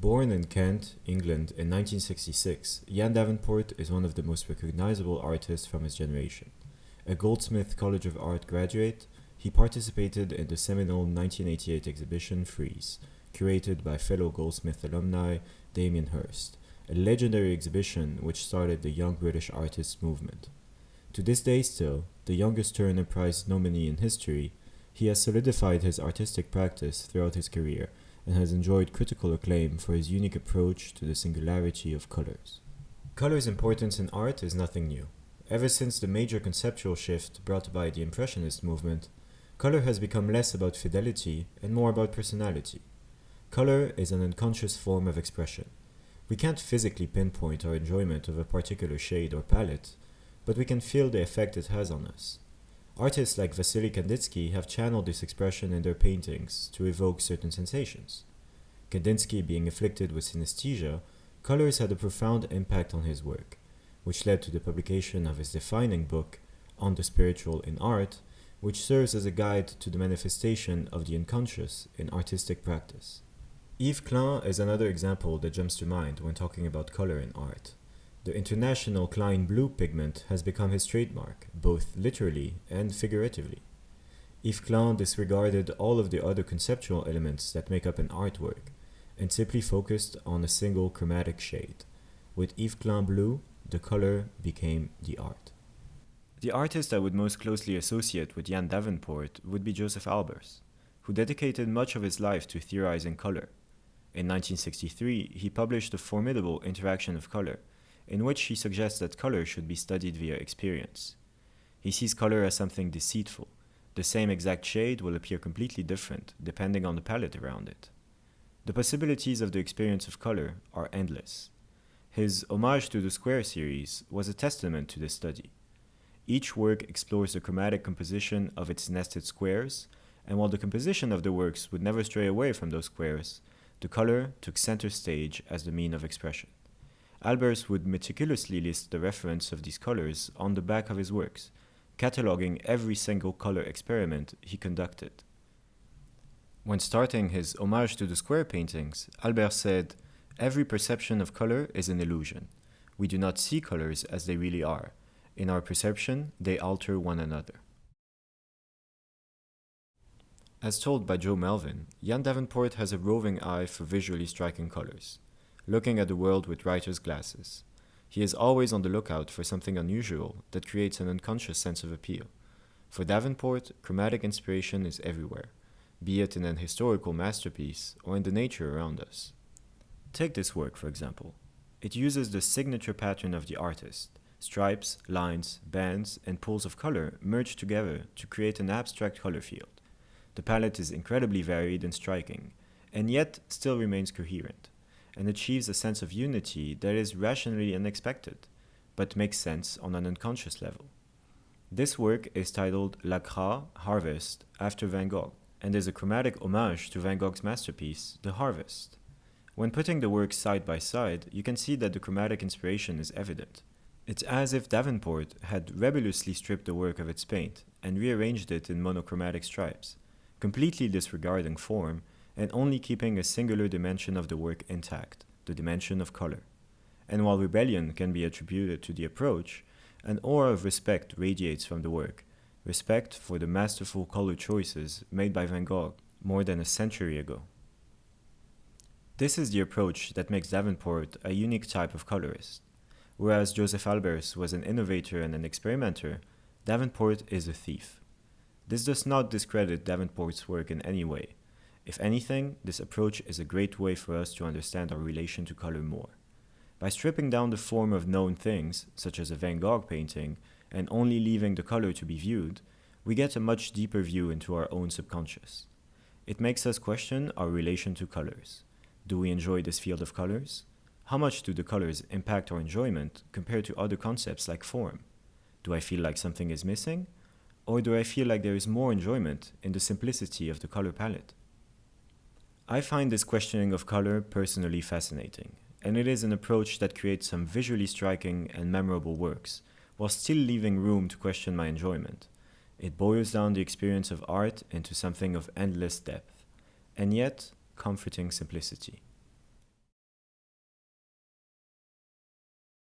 Born in Kent, England in 1966, Ian Davenport is one of the most recognizable artists from his generation. A Goldsmith College of Art graduate, he participated in the seminal 1988 exhibition Freeze, curated by fellow Goldsmith alumni Damien Hirst, a legendary exhibition which started the Young British Artists movement. To this day still, the youngest Turner Prize nominee in history, he has solidified his artistic practice throughout his career and has enjoyed critical acclaim for his unique approach to the singularity of colors. Color's importance in art is nothing new. Ever since the major conceptual shift brought by the Impressionist movement, color has become less about fidelity and more about personality. Color is an unconscious form of expression. We can't physically pinpoint our enjoyment of a particular shade or palette, but we can feel the effect it has on us. Artists like Wassily Kandinsky have channeled this expression in their paintings to evoke certain sensations. Kandinsky being afflicted with synesthesia, colors had a profound impact on his work, which led to the publication of his defining book, On the Spiritual in Art, which serves as a guide to the manifestation of the unconscious in artistic practice. Yves Klein is another example that jumps to mind when talking about color in art. The international Klein blue pigment has become his trademark, both literally and figuratively. Yves Klein disregarded all of the other conceptual elements that make up an artwork, and simply focused on a single chromatic shade. With Yves Klein blue, the color became the art. The artist I would most closely associate with Ian Davenport would be Joseph Albers, who dedicated much of his life to theorizing color. In 1963, he published a formidable Interaction of Color, in which he suggests that color should be studied via experience. He sees color as something deceitful. The same exact shade will appear completely different depending on the palette around it. The possibilities of the experience of color are endless. His Homage to the Square series was a testament to this study. Each work explores the chromatic composition of its nested squares, and while the composition of the works would never stray away from those squares, the color took center stage as the mean of expression. Albers would meticulously list the reference of these colors on the back of his works, cataloging every single color experiment he conducted. When starting his Homage to the Square paintings, Albers said, "Every perception of color is an illusion. We do not see colors as they really are. In our perception, they alter one another." As told by Joe Melvin, Ian Davenport has a roving eye for visually striking colors, looking at the world with writer's glasses. He is always on the lookout for something unusual that creates an unconscious sense of appeal. For Davenport, chromatic inspiration is everywhere, be it in an historical masterpiece or in the nature around us. Take this work, for example. It uses the signature pattern of the artist, stripes, lines, bands, and pools of color merged together to create an abstract color field. The palette is incredibly varied and striking, and yet still remains coherent, and achieves a sense of unity that is rationally unexpected, but makes sense on an unconscious level. This work is titled La Cra, Harvest, after Van Gogh, and is a chromatic homage to Van Gogh's masterpiece, The Harvest. When putting the works side by side, you can see that the chromatic inspiration is evident. It's as if Davenport had rebelliously stripped the work of its paint and rearranged it in monochromatic stripes, completely disregarding form and only keeping a singular dimension of the work intact, the dimension of color. And while rebellion can be attributed to the approach, an aura of respect radiates from the work, respect for the masterful color choices made by Van Gogh more than a century ago. This is the approach that makes Davenport a unique type of colorist. Whereas Joseph Albers was an innovator and an experimenter, Davenport is a thief. This does not discredit Davenport's work in any way. If anything, this approach is a great way for us to understand our relation to color more. By stripping down the form of known things, such as a Van Gogh painting, and only leaving the color to be viewed, we get a much deeper view into our own subconscious. It makes us question our relation to colors. Do we enjoy this field of colors? How much do the colors impact our enjoyment compared to other concepts like form? Do I feel like something is missing? Or do I feel like there is more enjoyment in the simplicity of the color palette? I find this questioning of color personally fascinating, and it is an approach that creates some visually striking and memorable works, while still leaving room to question my enjoyment. It boils down the experience of art into something of endless depth, and yet comforting simplicity.